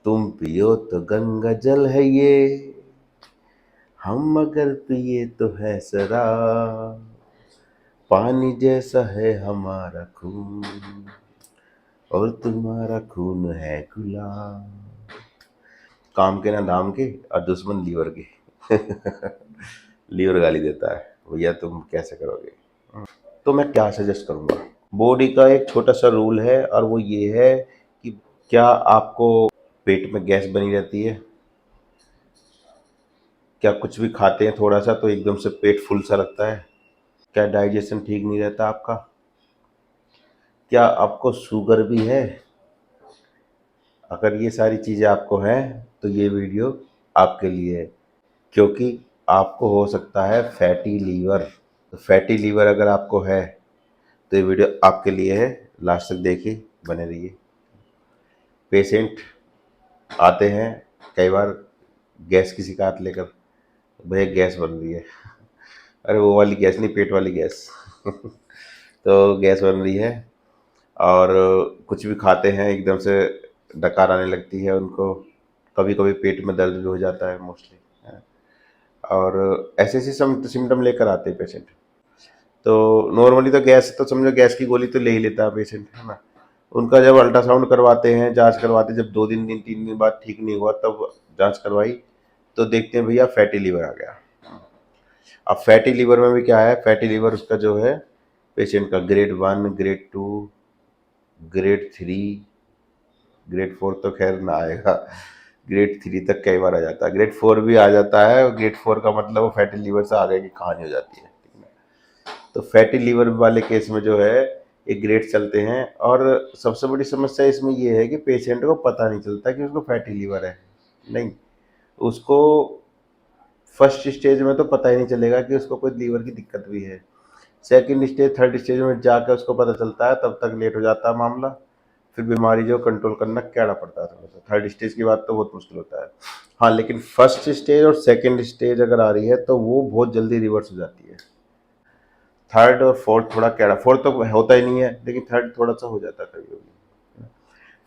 तुम पियो तो गंगा जल है ये, हम अगर पिए तो है शराब। पानी जैसा है हमारा खून और तुम्हारा खून है गुलाब। काम के ना दाम के और दुश्मन लीवर के। लीवर गाली देता है, भैया तुम कैसे करोगे। तो मैं क्या सजेस्ट करूंगा, बॉडी का एक छोटा सा रूल है और वो ये है कि क्या आपको पेट में गैस बनी रहती है? क्या कुछ भी खाते हैं थोड़ा सा तो एकदम से पेट फुल सा लगता है? क्या डाइजेशन ठीक नहीं रहता आपका? क्या आपको शुगर भी है? अगर ये सारी चीज़ें आपको हैं तो ये वीडियो आपके लिए है, क्योंकि आपको हो सकता है फैटी लीवर। तो फैटी लीवर अगर आपको है तो ये वीडियो आपके लिए है। लास्ट तक देखिए, बने रहिए। पेशेंट आते हैं कई बार गैस की शिकायत लेकर, भैया गैस बन रही है। अरे वो वाली गैस नहीं, पेट वाली गैस। तो गैस बन रही है और कुछ भी खाते हैं एकदम से डकार आने लगती है उनको। कभी कभी पेट में दर्द भी हो जाता है मोस्टली। और ऐसे ऐसे सिम्टम लेकर आते हैं पेशेंट। तो नॉर्मली तो गैस तो समझो, गैस की गोली तो ले ही लेता है पेशेंट, है ना। उनका जब अल्ट्रासाउंड करवाते हैं, जांच करवाते हैं, जब 2 दिन 3 दिन बाद ठीक नहीं हुआ तब जांच करवाई तो देखते हैं भैया फैटी लीवर आ गया। अब फैटी लीवर में भी क्या है, फैटी लीवर उसका जो है पेशेंट का ग्रेड 1, ग्रेड 2, ग्रेड 3, ग्रेड 4 तो खैर ना आएगा, ग्रेड 3 तक कई बार आ जाता है, ग्रेड 4 भी आ जाता है। और ग्रेड 4 का मतलब वो फैटी लीवर से आगे की कहानी हो जाती है, ठीक है। तो फैटी लीवर वाले केस में जो है एक ग्रेड चलते हैं। और सबसे बड़ी समस्या इसमें ये है कि पेशेंट को पता नहीं चलता कि उसको फैटी लीवर है। नहीं, उसको फर्स्ट स्टेज में तो पता ही नहीं चलेगा कि उसको कोई लीवर की दिक्कत भी है। सेकंड स्टेज, थर्ड स्टेज में जाकर उसको पता चलता है, तब तक लेट हो जाता है मामला। फिर बीमारी जो कंट्रोल करना कैड़ा पड़ता है थोड़ा सा। थर्ड स्टेज की बात तो बहुत मुश्किल होता है। हाँ, लेकिन फर्स्ट स्टेज और सेकंड स्टेज अगर आ रही है तो वो बहुत जल्दी रिवर्स हो जाती है। थर्ड और फोर्थ थोड़ा कैड़ा, फोर्थ तो होता ही नहीं है, लेकिन थर्ड थोड़ा सा हो जाता है कभी कभी।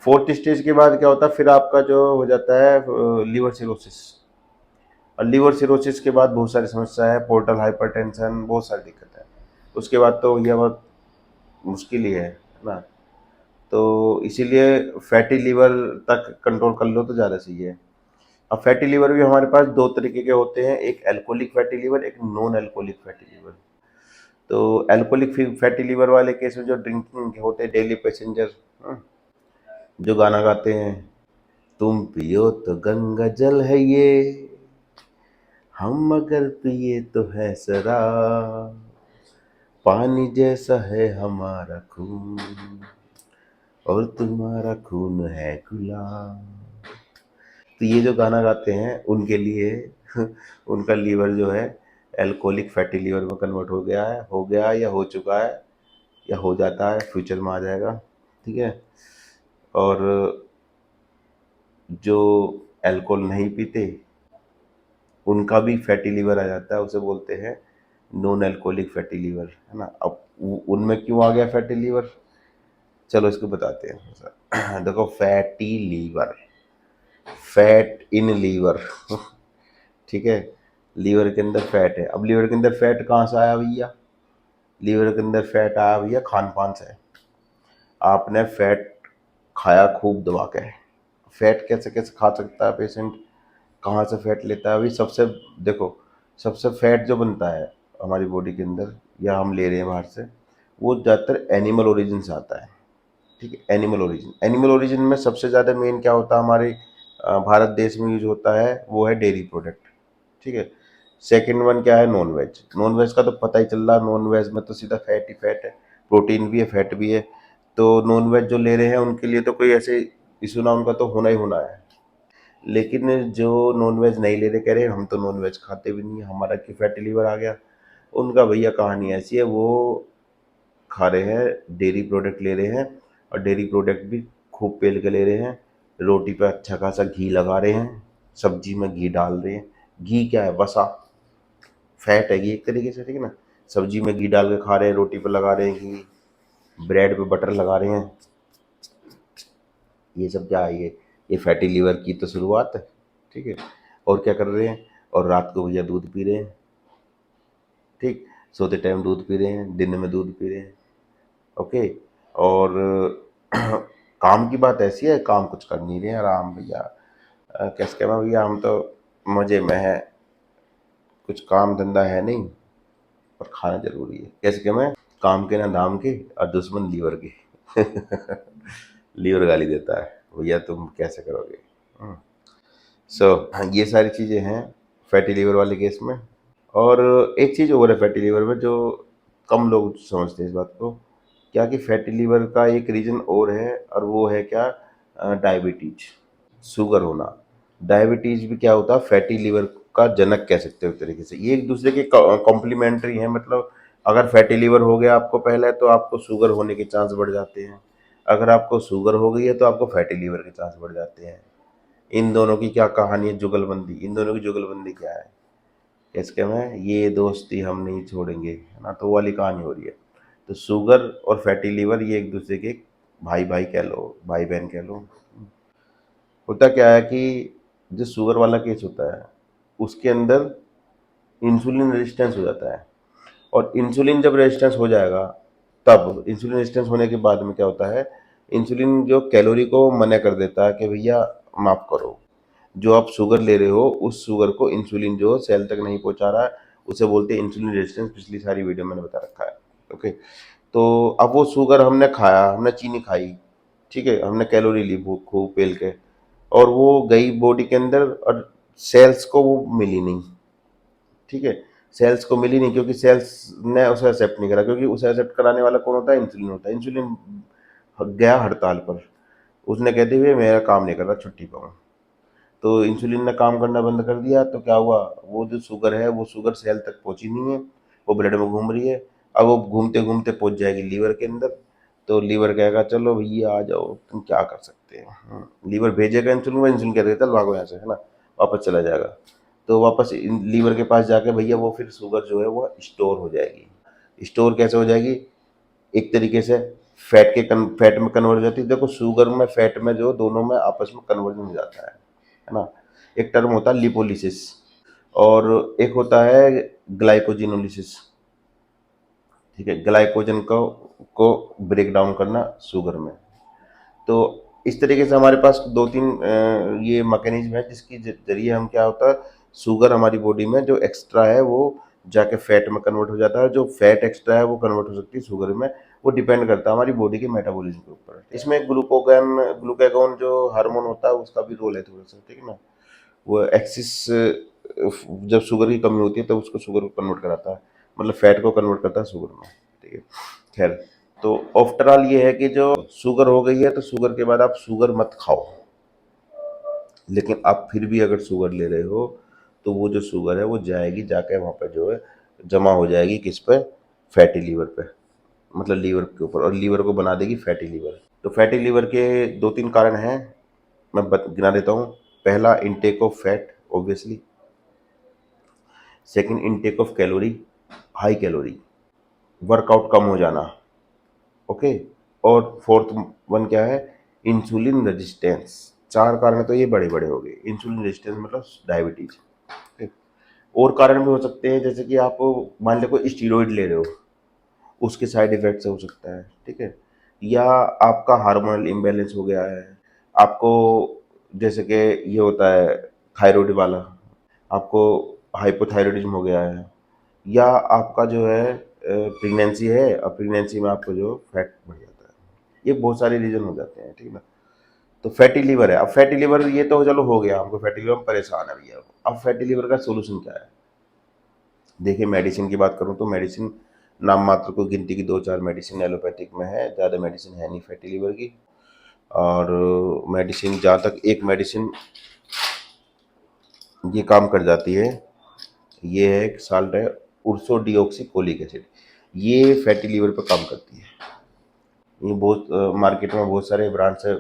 फोर्थ स्टेज के बाद क्या होता है, फिर आपका जो हो जाता है लीवर सिरोसिस। और लीवर सिरोसिस के बाद बहुत सारी समस्या है, पोर्टल हाइपरटेंशन, बहुत सारी दिक्कत है। उसके बाद तो यह बहुत मुश्किल ही है ना। तो इसीलिए फैटी लीवर तक कंट्रोल कर लो तो ज़्यादा सही है। अब फैटी लीवर भी हमारे पास दो तरीके के होते हैं, एक एल्कोहलिक फैटी लीवर, एक नॉन एल्कोहलिक फैटी लीवर। तो एल्कोहलिक फैटी लीवर वाले केस में जो ड्रिंकिंग होते हैं डेली पैसेंजर, जो गाना गाते हैं, तुम पियो तो गंगा जल है ये, हम अगर पिए तो है शराब। पानी जैसा है हमारा खून और तुम्हारा खून है गुलाब। तो ये जो गाना गाते हैं उनके लिए उनका लीवर जो है एल्कोहलिक फैटी लीवर में कन्वर्ट हो गया है, हो गया है या हो चुका है या हो जाता है, फ्यूचर में आ जाएगा, ठीक है। और जो अल्कोहल नहीं पीते उनका भी फैटी लीवर आ जाता है, उसे बोलते हैं नॉन अल्कोहलिक फैटी लीवर, है ना। अब उनमें क्यों आ गया फैटी लीवर, चलो इसको बताते हैं। देखो, fatty liver, fat in liver. ठीक है, लीवर के अंदर फैट है। अब लीवर के अंदर फैट कहाँ से आया भैया? लीवर के अंदर फैट आया भैया खान पान से। आपने फैट खाया खूब दबा के। फैट कैसे कैसे खा सकता है पेशेंट, कहाँ से फैट लेता है? अभी सबसे, देखो, सबसे फैट जो बनता है हमारी बॉडी के अंदर या हम ले रहे हैं बाहर से, वो ज़्यादातर एनिमल ओरिजिन से आता है, ठीक है। एनिमल ओरिजिन, एनिमल ओरिजिन में सबसे ज़्यादा मेन क्या होता है हमारे भारत देश में यूज होता है, वो है डेयरी प्रोडक्ट, ठीक है। सेकंड वन क्या है? Non veg. नॉन वेज का तो पता ही चल रहा है, नॉन वेज में तो सीधा फैट ही फैट है, प्रोटीन भी है फैट भी है। तो नॉन वेज जो ले रहे हैं उनके लिए तो कोई ऐसे इशू ना, उनका तो होना ही होना है। लेकिन जो नॉन वेज नहीं ले रहे, कह रहे हैं हम तो नॉन वेज खाते भी नहीं, हमारा क्यों फैटी लीवर आ गया, उनका भैया कहानी ऐसी है, वो खा रहे हैं डेयरी प्रोडक्ट ले रहे हैं, और डेयरी प्रोडक्ट भी खूब पेल के ले रहे हैं। रोटी पे अच्छा खासा घी लगा रहे हैं, सब्जी में घी डाल रहे हैं। घी क्या है? वसा, फैट है घी एक तरीके से, ठीक है ना। सब्जी में घी डाल के खा रहे हैं, रोटी पे लगा रहे हैं घी, ब्रेड पे बटर लगा रहे हैं। ये सब क्या है? ये ये फैटी लीवर की तो शुरुआत है, ठीक है। और क्या कर रहे हैं, और रात को भैया दूध पी रहे हैं, ठीक, सोते टाइम दूध पी रहे हैं, दिन में दूध पी रहे हैं, ओके। और काम की बात ऐसी है, काम कुछ कर नहीं रहे हैं, आराम भैया। कैसे कहना भैया, हम तो मजे में है, कुछ काम धंधा है नहीं, और खाना जरूरी है। कैसे कि मैं काम के ना धाम के, और दुश्मन लीवर के। लीवर गाली देता है, भैया तुम कैसे करोगे। सो ये सारी चीज़ें हैं फैटी लीवर वाले केस में। और एक चीज़ और है फैटी लीवर में जो कम लोग समझते हैं इस बात को, क्या कि फैटी लीवर का एक रीज़न और है, और वो है क्या, डायबिटीज, शुगर होना। डायबिटीज भी क्या होता है, फैटी लीवर का जनक कह सकते हो एक तरीके से। ये एक दूसरे के कॉम्प्लीमेंट्री हैं, मतलब अगर फैटी लीवर हो गया आपको पहले, तो आपको शुगर होने के चांस बढ़ जाते हैं। अगर आपको शुगर हो गई है तो आपको फैटी लीवर के चांस बढ़ जाते हैं। इन दोनों की क्या कहानी है, जुगलबंदी। इन दोनों की जुगलबंदी क्या है, इसके में ये दोस्ती हम नहीं छोड़ेंगे, है ना, तो वो वाली कहानी हो रही है। तो शुगर और फैटी लीवर ये एक दूसरे के भाई भाई कह लो, भाई बहन कह लो। होता क्या है कि जो शुगर वाला केस होता है, उसके अंदर इंसुलिन रेजिस्टेंस हो जाता है। और इंसुलिन जब रेजिस्टेंस हो जाएगा, तब इंसुलिन रेजिस्टेंस होने के बाद में क्या होता है, इंसुलिन जो कैलोरी को मना कर देता है कि भैया माफ करो, जो आप शुगर ले रहे हो उस शुगर को इंसुलिन जो सेल तक नहीं पहुंचा रहा है, उसे बोलते हैं इंसुलिन रेजिस्टेंस। पिछली सारी वीडियो मैंने बता रखा है, ओके। तो अब वो शुगर हमने खाया, हमने चीनी खाई, ठीक है, हमने कैलोरी ली भूख खूब पेल के, और वो गई बॉडी के अंदर, और सेल्स को वो मिली नहीं, ठीक है। सेल्स को मिली नहीं क्योंकि सेल्स ने उसे एक्सेप्ट नहीं करा, क्योंकि उसे एक्सेप्ट कराने वाला कौन होता है, इंसुलिन होता है। इंसुलिन गया हड़ताल पर, उसने कहते हुए मेरा काम नहीं कर रहा, छुट्टी पर हूँ। तो इंसुलिन ने काम करना बंद कर दिया, तो क्या हुआ, वो जो शुगर है वो शुगर सेल तक पहुंची नहीं है, वो ब्लड में घूम रही है। अब वो घूमते घूमते पहुंच जाएगी लीवर के अंदर, तो लीवर कहेगा चलो भैया आ जाओ, तुम क्या कर सकते हैं। लीवर भेजेगा इंसुलिन को, इंसुलिन कह देगा चल भागो यहाँ से, है ना, वापस चला जाएगा। तो वापस लीवर के पास जाके भैया वो फिर शुगर जो है वो स्टोर हो जाएगी। स्टोर कैसे हो जाएगी, एक तरीके से फैट में कन्वर्ट हो जाती है। देखो शुगर में फैट में जो दोनों में आपस में कन्वर्जन हो जाता है ना। एक टर्म होता है लिपोलिसिस, और एक होता है ग्लाइकोजिनोलिसिस, ठीक है, ग्लाइकोजन को ब्रेक डाउन करना शुगर में। तो इस तरीके से हमारे पास दो तीन ये मैकेनिज्म है जिसकी जरिए हम क्या होता है, शुगर हमारी बॉडी में जो एक्स्ट्रा है वो जाके फैट में कन्वर्ट हो जाता है। जो फैट एक्स्ट्रा है वो कन्वर्ट हो सकती है शुगर में। वो डिपेंड करता है हमारी बॉडी के मेटाबॉलिज्म के ऊपर। इसमें ग्लूकागॉन जो हार्मोन होता है उसका भी रोल है थोड़ा सा, ठीक है ना। वो एक्सिस, जब शुगर की कमी होती है तब उसको शुगर को कन्वर्ट कराता है, मतलब फैट को कन्वर्ट करता है शुगर में, ठीक है। खैर, तो आफ्टर ऑल ये है कि जो शुगर हो गई है तो शुगर के बाद आप शुगर मत खाओ। लेकिन आप फिर भी अगर शुगर ले रहे हो तो वो जो शुगर है वो जाएगी, जाके वहाँ पे जो है जमा हो जाएगी, किस पे, फैटी लीवर पे, मतलब लीवर के ऊपर, और लीवर को बना देगी फैटी लीवर। तो फैटी लीवर के दो तीन कारण हैं, मैं गिना देता हूँ। पहला, intake of fat obviously. Second, intake of calorie, high calorie, workout कम हो जाना, ओके। और फोर्थ वन क्या है, इंसुलिन रेजिस्टेंस। चार कारण तो ये बड़े बड़े हो गए। इंसुलिन रेजिस्टेंस मतलब डायबिटीज, ठीक। और कारण भी हो सकते हैं, जैसे कि आप मान लो कोई स्टीरॉइड ले रहे हो, उसके साइड इफेक्ट से हो सकता है, ठीक है। या आपका हार्मोनल इम्बैलेंस हो गया है, आपको जैसे कि ये होता है थायराइड वाला, आपको हाइपोथायराइडिज्म हो गया है, या आपका जो है प्रेगनेंसी है, और प्रेगनेंसी में आपको जो फैट बढ़ जाता है। ये बहुत सारे रीजन हो जाते हैं, ठीक है ना। तो फैटी लीवर है। अब फैटी लीवर ये तो चलो हो गया, हमको फैटी लीवर में परेशान है भैया। अब फैटी लीवर का सोल्यूशन क्या है, देखिए मेडिसिन की बात करूँ तो मेडिसिन नाम मात्र को गिनती की दो चार मेडिसिन एलोपैथिक में है, ज़्यादा मेडिसिन है नहीं फैटी लीवर की। और मेडिसिन जहाँ तक एक मेडिसिन ये काम कर जाती है, ये है एक साल्ट है, उर्सोडिऑक्सीकोलिक एसिड। ये फैटी लीवर पर काम करती है। ये बहुत मार्केट में बहुत सारे ब्रांड से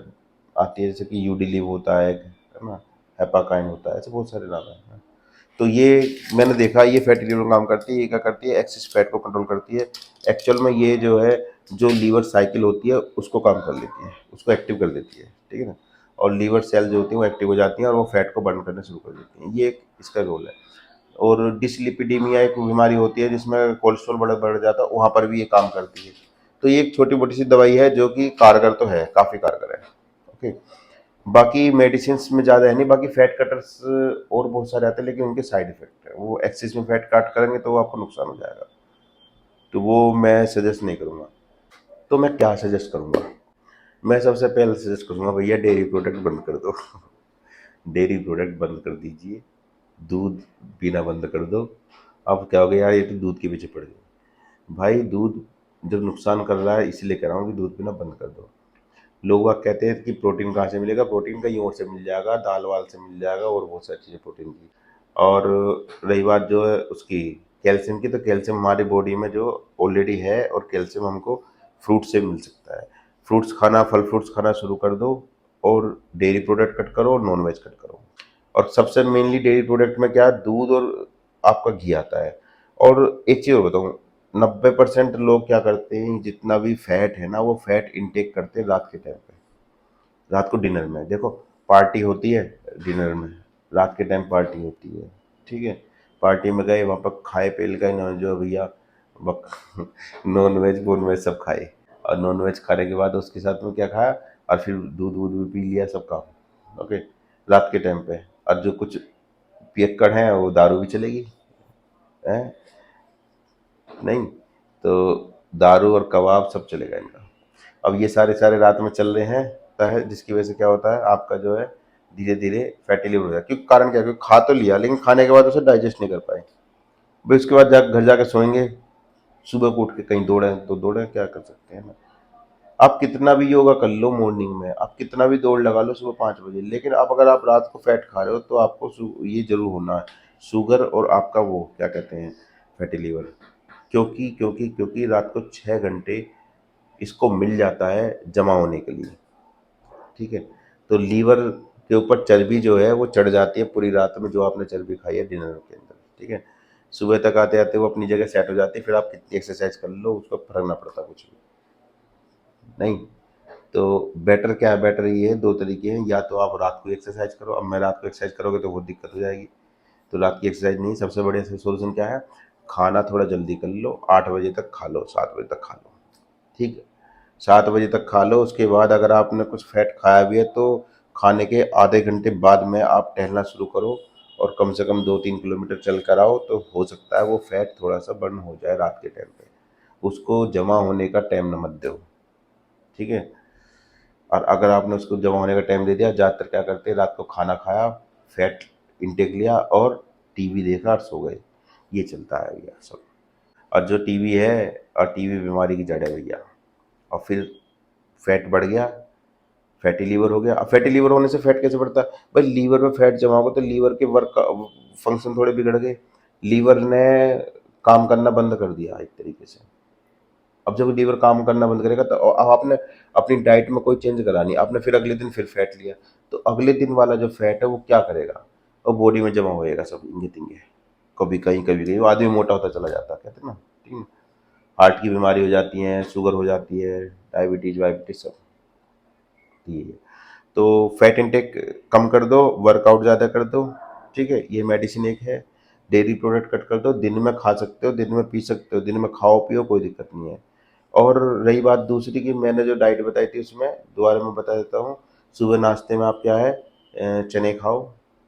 आती है, जैसे कि यूडी लिव होता है ना, हेपाकाइन होता है, ऐसे बहुत सारे नाम है। तो ये मैंने देखा, ये फैटी लीवर काम करती है। ये क्या करती है, एक्सिस फैट को कंट्रोल करती है। एक्चुअल में ये जो है, जो लीवर साइकिल होती है उसको काम कर लेती है, उसको एक्टिव कर देती है, ठीक है ना। और लीवर सेल जो होती है वो एक्टिव हो जाती हैं और वो फैट को बर्न करना शुरू कर देती हैं। ये एक इसका रोल है। और डिसलिपिडीमिया एक बीमारी होती है जिसमें कोलेस्ट्रॉल बढ़ जाता है, वहाँ पर भी ये काम करती है। तो ये एक छोटी मोटी सी दवाई है जो कि कारगर तो है, काफ़ी कारगर है। ओके, बाकी मेडिसिन में ज़्यादा है नहीं। बाकी फैट कटर्स और बहुत सारे आते हैं लेकिन उनके साइड इफेक्ट है, वो एक्सेस में फैट काट करेंगे तो वो आपको नुकसान हो जाएगा, तो वो मैं सजेस्ट नहीं करूँगा। तो मैं क्या सजेस्ट करूँगा? मैं सबसे पहले सजेस्ट करूँगा भैया डेयरी प्रोडक्ट बंद कर दो। डेयरी प्रोडक्ट बंद कर दीजिए, दूध पीना बंद कर दो। अब क्या हो गया यार, ये तो दूध के पीछे पड़ गए। भाई दूध जब नुकसान कर रहा है इसलिए कह रहा हूँ कि दूध पीना बंद कर दो। लोग बाग कहते हैं कि प्रोटीन कहाँ से मिलेगा, प्रोटीन कहीं और से मिल जाएगा, दाल वाल से मिल जाएगा और बहुत सारी चीज़ें प्रोटीन की। और रही बात जो है उसकी कैल्शियम की, तो कैल्शियम हमारी बॉडी में जो ऑलरेडी है, और कैल्शियम हमको फ्रूट से मिल सकता है। फ्रूट्स खाना, फल फ्रूट्स खाना शुरू कर दो, और डेयरी प्रोडक्ट कट करो और नॉन वेज कट करो। और सबसे मेनली डेयरी प्रोडक्ट में क्या है, दूध और आपका घी आता है। और एक चीज़ और बताऊँ, 90% लोग क्या करते हैं, जितना भी फैट है ना वो फैट इनटेक करते हैं रात के टाइम पे, रात को डिनर में। देखो पार्टी होती है डिनर में, रात के टाइम पार्टी होती है, ठीक है। पार्टी में गए, वहाँ पर खाए पी गए नॉन जो भैया नॉन वेज वोन वेज सब खाए, और नॉन वेज खाने के बाद उसके साथ में क्या खाया, और फिर दूध वूध भी पी लिया सब काम। ओके, रात के टाइम पे। और जो कुछ पियक्कड़ हैं वो दारू भी चलेगी है नहीं, तो दारू और कबाब सब चलेगा इनका। अब ये सारे सारे रात में चल रहे हैं, तो है जिसकी वजह से क्या होता है, आपका जो है धीरे धीरे फैटी लिवर हो जाए। क्योंकि कारण क्या है, क्योंकि खा तो लिया लेकिन खाने के बाद उसे डाइजेस्ट नहीं कर पाए। फिर उसके बाद घर जाके सोएंगे, सुबह को उठ के कहीं दौड़े तो दौड़े, क्या कर सकते हैं ना। आप कितना भी योगा कर लो मॉर्निंग में, आप कितना भी दौड़ लगा लो सुबह 5 बजे, लेकिन अब अगर आप रात को फैट खा रहे हो तो आपको ये जरूर होना है, शुगर और आपका वो क्या कहते हैं, फैटी लीवर। क्योंकि रात को 6 घंटे इसको मिल जाता है जमा होने के लिए, ठीक है। तो लीवर के ऊपर चर्बी जो है वो चढ़ जाती है पूरी रात में, जो आपने चर्बी खाई है डिनर के अंदर, ठीक है। सुबह तक आते आते वो अपनी जगह सेट हो जाती है, फिर आप कितनी एक्सरसाइज कर लो उसका फर्क ना पड़ता कुछ भी नहीं। तो बेटर क्या है, बेटर ये है, दो तरीके हैं, या तो आप रात को एक्सरसाइज करो। अब मैं रात को एक्सरसाइज करोगे तो बहुत दिक्कत हो जाएगी, तो रात की एक्सरसाइज नहीं। सबसे बढ़िया सोल्यूशन क्या है, खाना थोड़ा जल्दी कर लो, 8 बजे तक खा लो, 7 बजे तक खा लो, ठीक है। 7 बजे तक खा लो, उसके बाद अगर आपने कुछ फैट खाया भी है तो खाने के आधे घंटे बाद में आप टहलना शुरू करो, और कम से कम 2-3 किलोमीटर चल कर आओ, तो हो सकता है वो फैट थोड़ा सा बर्न हो जाए रात के टाइम पे। उसको जमा होने का टाइम न मत दो, ठीक है। और अगर आपने उसको जमा होने का टाइम दे दिया, ज़्यादातर क्या करते हैं, रात को खाना खाया, फैट इंटेक लिया और टीवी देखा और सो गए, ये चलता है भैया सब। और जो टीवी है, और टीवी बीमारी की जड़ है भैया। और फिर फैट बढ़ गया, फैटी लीवर हो गया। अब फैटी लीवर होने से फैट कैसे बढ़ता है, भाई लीवर में फैट जमा होगा तो लीवर के वर्क फंक्शन थोड़े बिगड़ गए, लीवर ने काम करना बंद कर दिया एक तरीके से। अब जब लीवर काम करना बंद करेगा तो अब आपने अपनी डाइट में कोई चेंज करा नहीं, आपने फिर अगले दिन फिर फैट लिया, तो अगले दिन वाला जो फैट है वो क्या करेगा, और बॉडी में जमा होएगा सब इंगे तिंगे, कभी कहीं वो आदमी मोटा होता चला जाता है, कहते हैं ना, ठीक है। हार्ट की बीमारी हो जाती है, शुगर हो जाती है, डायबिटीज वाइबिटीज सब, ये है। तो फैट इंटेक कम कर दो, वर्कआउट ज़्यादा कर दो, ठीक है। ये मेडिसिन एक है। डेयरी प्रोडक्ट कट कर दो, दिन में खा सकते हो, दिन में पी सकते हो, दिन में खाओ पियो, कोई दिक्कत नहीं है। और रही बात दूसरी की, मैंने जो डाइट बताई थी उसमें दोबारा मैं बता देता हूँ। सुबह नाश्ते में आप क्या है, चने खाओ,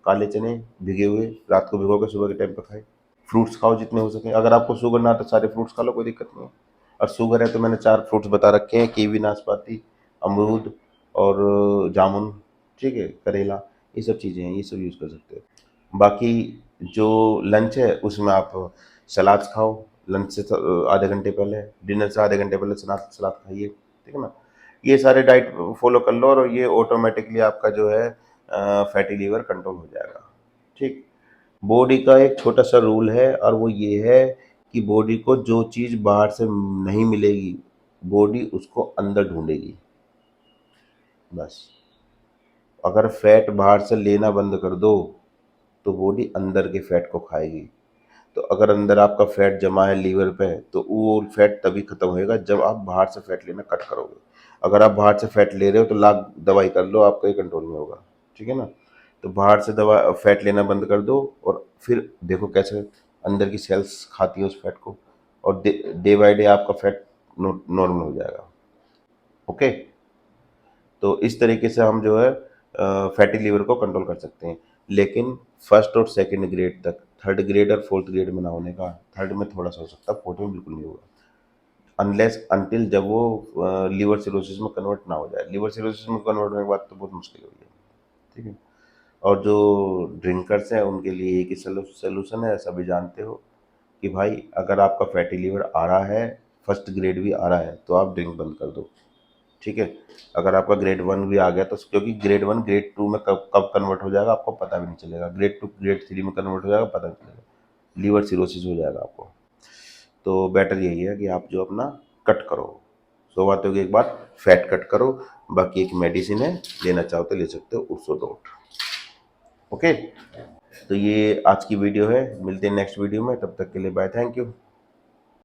काले चने भिगे हुए, रात को भिगो के सुबह के टाइम पर खाए। फ्रूट्स खाओ जितने हो सके, अगर आपको शुगर ना तो सारे फ्रूट्स खा लो, कोई दिक्कत नहीं है। और शुगर है तो मैंने 4 फ्रूट्स बता रखे हैं, कीवी, नाशपाती, अमरूद और जामुन, ठीक है, करेला, ये सब चीज़ें हैं, ये सब यूज़ कर सकते हो। बाकी जो लंच है उसमें आप सलाद खाओ, लंच से आधे घंटे पहले, डिनर से आधे घंटे पहले सलाद सलाद खाइए, ठीक है ना। ये सारे डाइट फॉलो कर लो और ये ऑटोमेटिकली आपका जो है फैटी लीवर कंट्रोल हो जाएगा, ठीक। बॉडी का एक छोटा सा रूल है, और वो ये है कि बॉडी को जो चीज़ बाहर से नहीं मिलेगी, बॉडी उसको अंदर ढूंढेगी, बस। अगर फैट बाहर से लेना बंद कर दो तो बॉडी अंदर के फैट को खाएगी। तो अगर अंदर आपका फैट जमा है लीवर पे, तो वो फैट तभी खत्म होएगा जब आप बाहर से फैट लेना कट करोगे। अगर आप बाहर से फैट ले रहे हो तो लाख दवाई कर लो, आपका ये कंट्रोल में होगा। ठीक है ना? तो बाहर से दवा फैट लेना बंद कर दो और फिर देखो कैसे अंदर की सेल्स खाती है उस फैट को, और डे बाय डे आपका फैट नॉर्मल हो जाएगा। ओके, तो इस तरीके से हम जो है फैटी लीवर को कंट्रोल कर सकते हैं। लेकिन फर्स्ट और सेकंड ग्रेड तक, थर्ड ग्रेड और फोर्थ ग्रेड में ना होने का। थर्ड में थोड़ा सा हो सकता है, फोर्थ में बिल्कुल नहीं होगा, अनलेस अनटिल जब वो लीवर सिरोसिस में कन्वर्ट ना हो जाए। लीवर सिरोसिस में कन्वर्ट होने के बाद तो बहुत मुश्किल हो गई है। ठीक है? और जो ड्रिंकर्स हैं उनके लिए एक ही सोल्यूशन है, सभी जानते हो कि भाई अगर आपका फैटी लीवर आ रहा है, फर्स्ट ग्रेड भी आ रहा है, तो आप ड्रिंक बंद कर दो। ठीक है? अगर आपका ग्रेड 1 भी आ गया तो, क्योंकि ग्रेड 1 ग्रेड 2 में कब कब कन्वर्ट हो जाएगा आपको पता भी नहीं चलेगा, ग्रेड 2 ग्रेड 3 में कन्वर्ट हो जाएगा पता नहीं चलेगा, लीवर सिरोसिस हो जाएगा आपको। तो बेटर यही है कि आप जो अपना कट करो। 100 बातों की एक बात, फैट कट करो। बाकी एक मेडिसिन है, लेना चाहो तो ले सकते हो, उसको दो। ओके, तो ये आज की वीडियो है, मिलते हैं नेक्स्ट वीडियो में, तब तक के लिए बाय, थैंक यू।